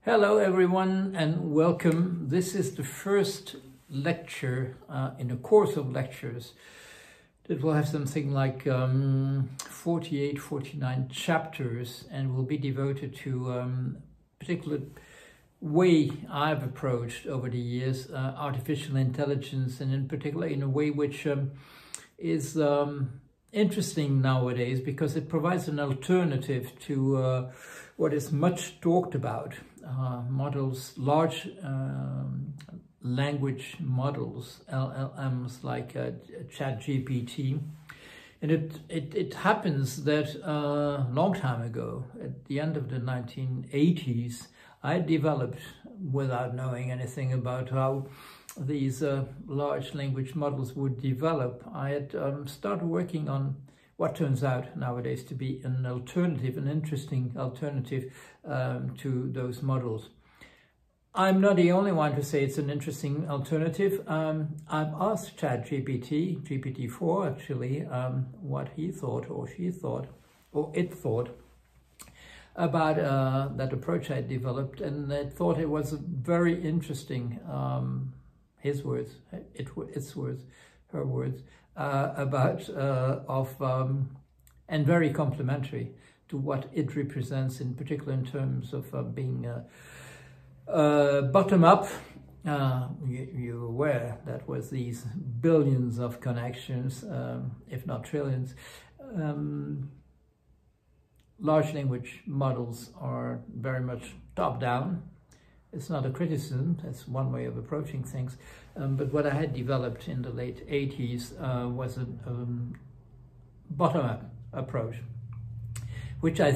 Hello everyone and welcome. This is the first lecture in a course of lectures that will have something like 48, 49 chapters and will be devoted to a particular way I've approached over the years artificial intelligence, and in particular in a way which is interesting nowadays because it provides an alternative to what is much talked about. Models, large language models, LLMs like ChatGPT. And it happens that a long time ago, at the end of the 1980s, I developed, without knowing anything about how these large language models would develop, I had started working on what turns out nowadays to be an alternative, an interesting alternative to those models. I'm not the only one to say it's an interesting alternative. I've asked ChatGPT, GPT-4 actually, what he thought or she thought or it thought about that approach I developed, and it thought it was very interesting, his words, its words, her words, and very complementary to what it represents, in particular in terms of being bottom-up. You're aware that was these billions of connections, if not trillions. Large language models are very much top-down. It's not a criticism, it's one way of approaching things. But what I had developed in the late 80s was a bottom-up approach, which I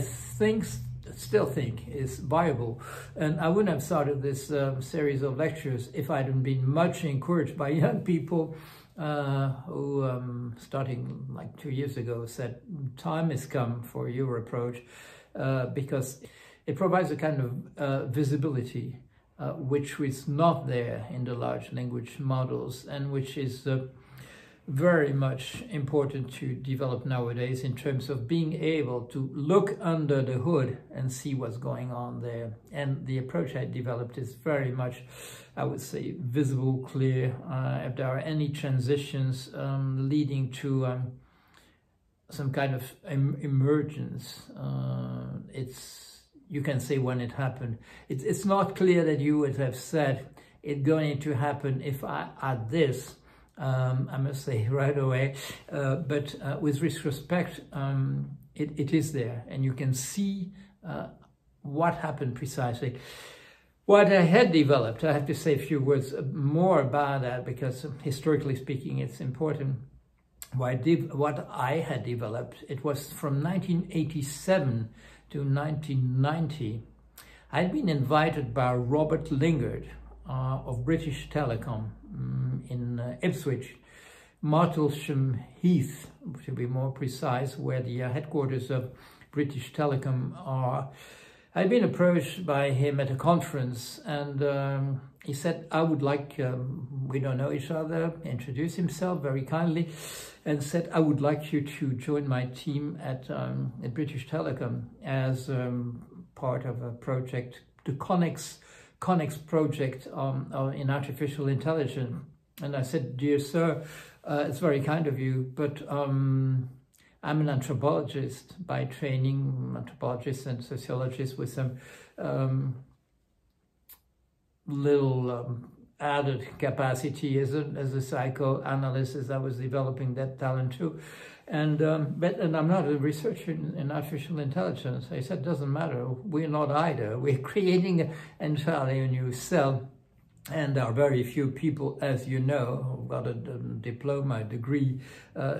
still think is viable. And I wouldn't have started this series of lectures if I hadn't been much encouraged by young people who, starting like 2 years ago, said, time has come for your approach, because it provides a kind of visibility which is not there in the large language models, and which is very much important to develop nowadays in terms of being able to look under the hood and see what's going on there. And the approach I developed is very much, I would say, visible, clear. If there are any transitions leading to some kind of emergence, you can say when it happened. It's not clear that you would have said it's going to happen if I add this, I must say right away, but with retrospect, it is there, and you can see what happened precisely. What I had developed, I have to say a few words more about that, because historically speaking it's important. What I had developed, it was from 1987 to 1990. I'd been invited by Robert Lingard of British Telecom in Ipswich, Martlesham Heath, to be more precise, where the headquarters of British Telecom are. I'd been approached by him at a conference, and he said, I would like, we don't know each other, introduced himself very kindly, and said, I would like you to join my team at British Telecom as part of a project, the Connex project in artificial intelligence. And I said, dear sir, it's very kind of you, but I'm an anthropologist by training, anthropologist and sociologist with some little added capacity as a psychoanalyst, as I was developing that talent too. And I'm not a researcher in artificial intelligence. I said, doesn't matter, we're not either. We're creating an entirely new cell. And there are very few people, as you know, who got a diploma, degree,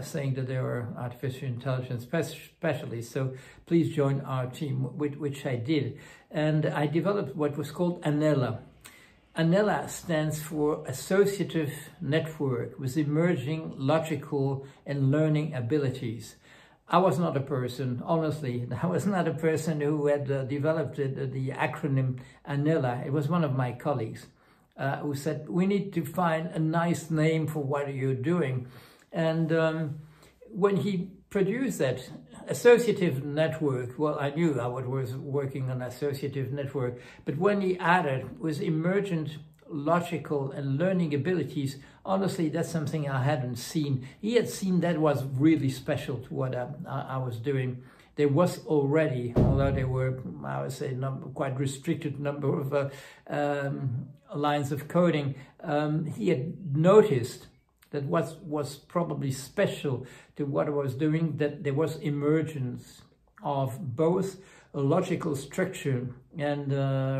saying that they are artificial intelligence specialists. So please join our team, which I did. And I developed what was called ANELA. ANELA stands for Associative Network with Emerging Logical and Learning Abilities. I was not a person, honestly, I was not a person who had developed the acronym ANELA. It was one of my colleagues who said, we need to find a nice name for what you're doing. And when he produced that associative network. Well, I knew I was working on associative network, but when he added was emergent logical and learning abilities, honestly, that's something I hadn't seen. He had seen that was really special to what I was doing. There was already, although there were, I would say, quite restricted number of lines of coding, he had noticed that was probably special to what I was doing, that there was emergence of both a logical structure, and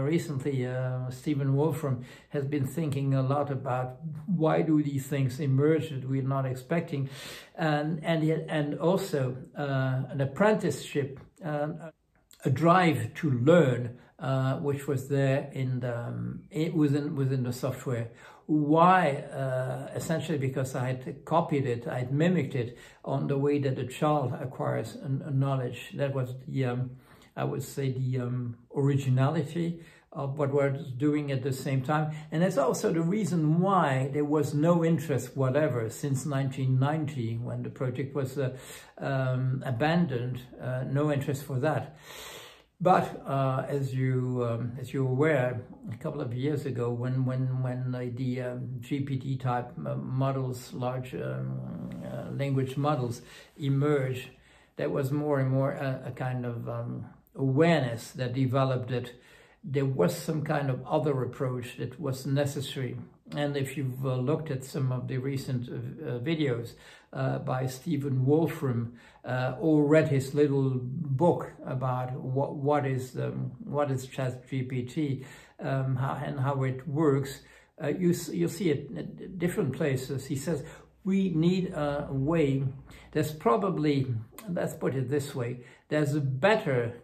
recently Stephen Wolfram has been thinking a lot about why do these things emerge that we're not expecting, and also an apprenticeship, a drive to learn, which was there in within the software. Why? Essentially because I had copied it, I had mimicked it on the way that a child acquires a knowledge. That was the, I would say, the originality of what we're doing at the same time. And that's also the reason why there was no interest whatever since 1990, when the project was abandoned, no interest for that. But as you're aware, a couple of years ago, when the GPT type models, large language models, emerged, there was more and more a kind of awareness that developed that there was some kind of other approach that was necessary. And if you've looked at some of the recent videos by Stephen Wolfram, or read his little book about what is ChatGPT, and how it works, you'll see it at different places. He says we need a way. There's probably, let's put it this way, there's a better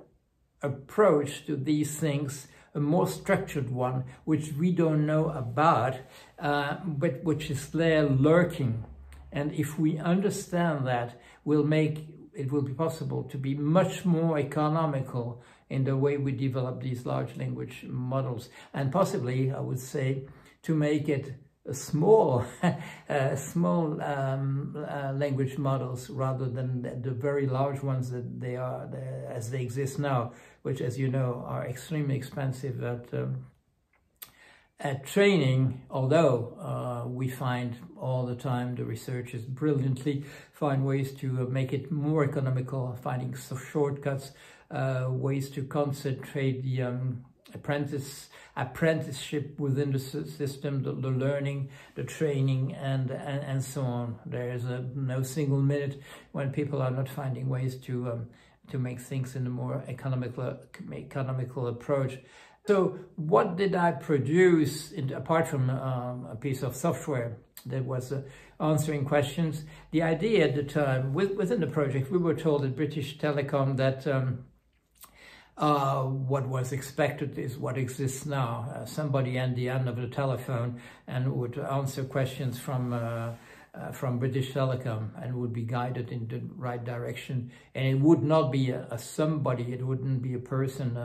approach to these things, a more structured one, which we don't know about, but which is there lurking. And if we understand that, it will be possible to be much more economical in the way we develop these large language models. And possibly, I would say, to make it a small language models rather than the very large ones that they are as they exist now, which, as you know, are extremely expensive at training. Although we find all the time, the researchers brilliantly find ways to make it more economical, finding shortcuts, ways to concentrate the apprenticeship within the system, the learning, the training, and so on. There is no single minute when people are not finding ways to make things in a more economical approach. So what did I produce apart from a piece of software that was answering questions? The idea at the time, within the project, we were told at British Telecom that what was expected is what exists now. Somebody at the end of the telephone and would answer questions from British Telecom and would be guided in the right direction. And it would not be a somebody, it wouldn't be a person,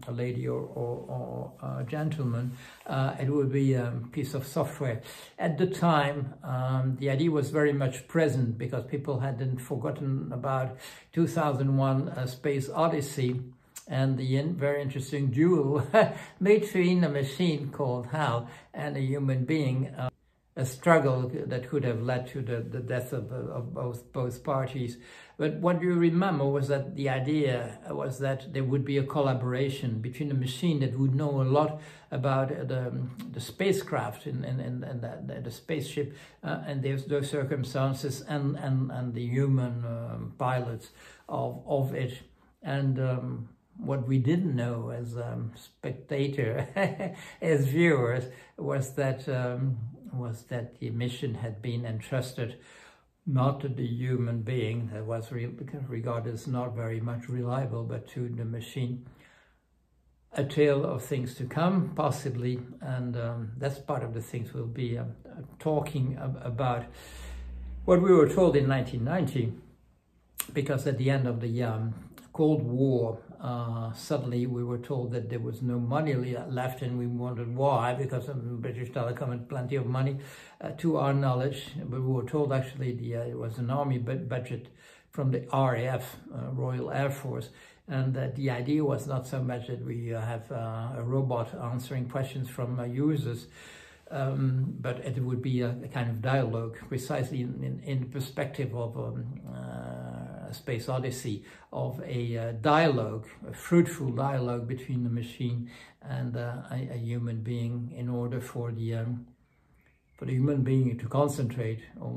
a lady or a gentleman. It would be a piece of software. At the time, the idea was very much present because people hadn't forgotten about 2001 A Space Odyssey, and the very interesting duel between a machine called HAL and a human being, a struggle that could have led to the death of both parties. But what you remember was that the idea was that there would be a collaboration between a machine that would know a lot about the spacecraft and the spaceship and those circumstances and the human pilots of it. And what we didn't know as spectator, as viewers, was that the mission had been entrusted not to the human being that was regarded as not very much reliable, but to the machine. A tale of things to come, possibly, and that's part of the things we'll be talking about. What we were told in 1990, because at the end of the Cold War, suddenly we were told that there was no money left, and we wondered why, because British Telecom had plenty of money to our knowledge. But we were told actually it was an army budget from the RAF, Royal Air Force, and that the idea was not so much that we have a robot answering questions from users, but it would be a kind of dialogue, precisely in the perspective of a Space Odyssey, of a dialogue, a fruitful dialogue between the machine and a human being, in order for the human being to concentrate on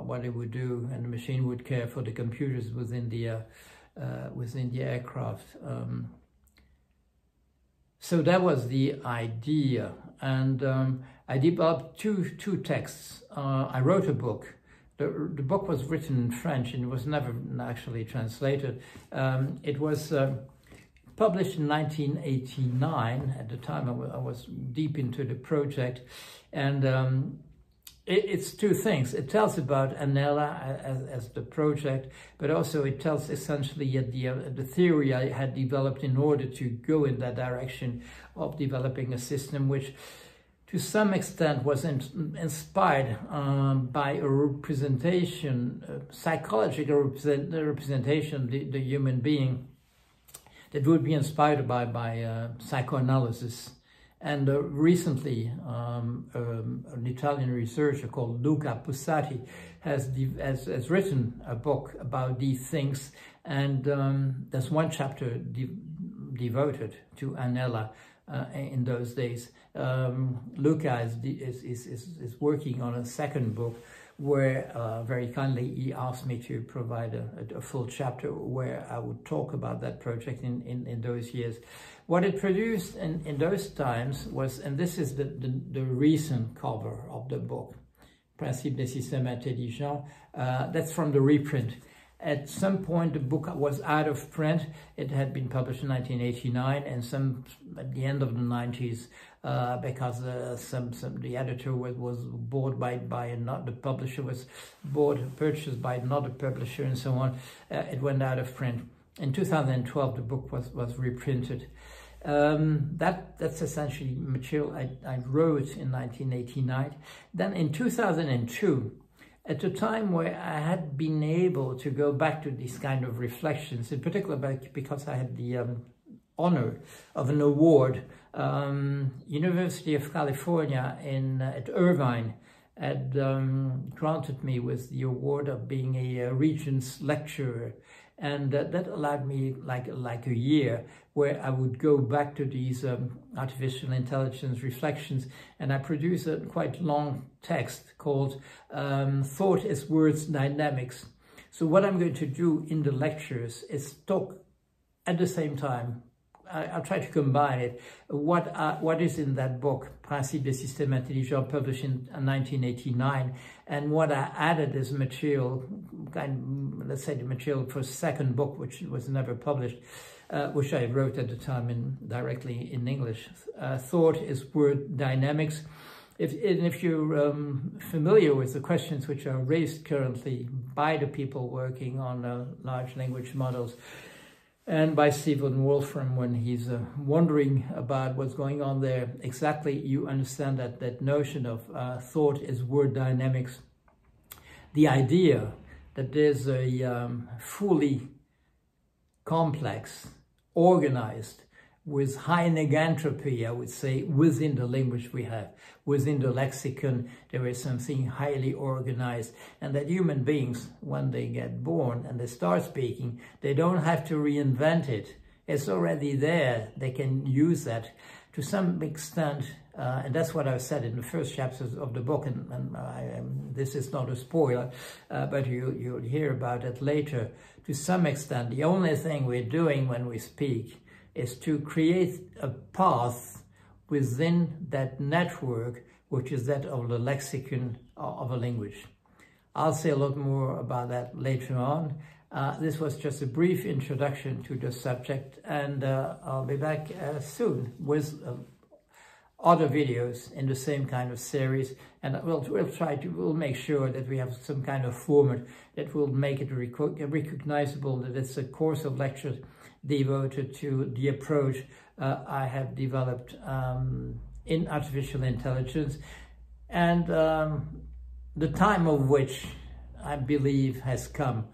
what it would do, and the machine would care for the computers within the aircraft. So that was the idea, and I developed two texts. I wrote a book. The book was written in French and it was never actually translated. It was published in 1989. At the time I was deep into the project, and it's two things. It tells about Anela as the project, but also it tells essentially the theory I had developed in order to go in that direction of developing a system which to some extent was inspired by a representation, psychological representation of the human being that would be inspired by psychoanalysis. And recently, an Italian researcher called Luca Pussati has written a book about these things, and there's one chapter devoted to Anela in those days. Luca is working on a second book where very kindly he asked me to provide a full chapter where I would talk about that project in those years. What it produced in those times was, and this is the recent cover of the book, Principe des systèmes intelligents, that's from the reprint. At some point the book was out of print. It had been published in 1989, and at the end of the 90s, because the editor was bought by another, the publisher was purchased by another publisher, and so on. It went out of print. In 2012, the book was reprinted. That's essentially material I wrote in 1989. Then in 2002, at a time where I had been able to go back to these kind of reflections, in particular because I had the honor of an award. University of California at Irvine had granted me with the award of being a Regents lecturer. And that allowed me like a year where I would go back to these artificial intelligence reflections, and I produced a quite long text called Thought as Words Dynamics. So what I'm going to do in the lectures is talk at the same time. I'll try to combine it. What is in that book, Principe des systèmes intelligents, published in 1989, and what I added as material, let's say the material for a second book, which was never published, which I wrote at the time directly in English. Thought is Word Dynamics. If you're familiar with the questions which are raised currently by the people working on large language models, and by Stephen Wolfram, when he's wondering about what's going on there, exactly you understand that notion of thought is word dynamics. The idea that there's a fully complex, organized, with high negantropy, I would say, within the language we have. Within the lexicon, there is something highly organized, and that human beings, when they get born and they start speaking, they don't have to reinvent it. It's already there. They can use that to some extent, and that's what I've said in the first chapters of the book, and this is not a spoiler, but you'll hear about it later. To some extent, the only thing we're doing when we speak is to create a path within that network, which is that of the lexicon of a language. I'll say a lot more about that later on. This was just a brief introduction to the subject, and I'll be back soon with other videos in the same kind of series, and we'll make sure that we have some kind of format that will make it recognizable that it's a course of lectures devoted to the approach I have developed in artificial intelligence, and the time of which I believe has come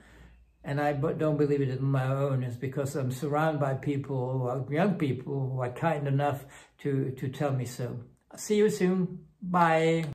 and I don't believe it on my own, is because I'm surrounded by people, who are young people, who are kind enough to tell me so. See you soon. Bye.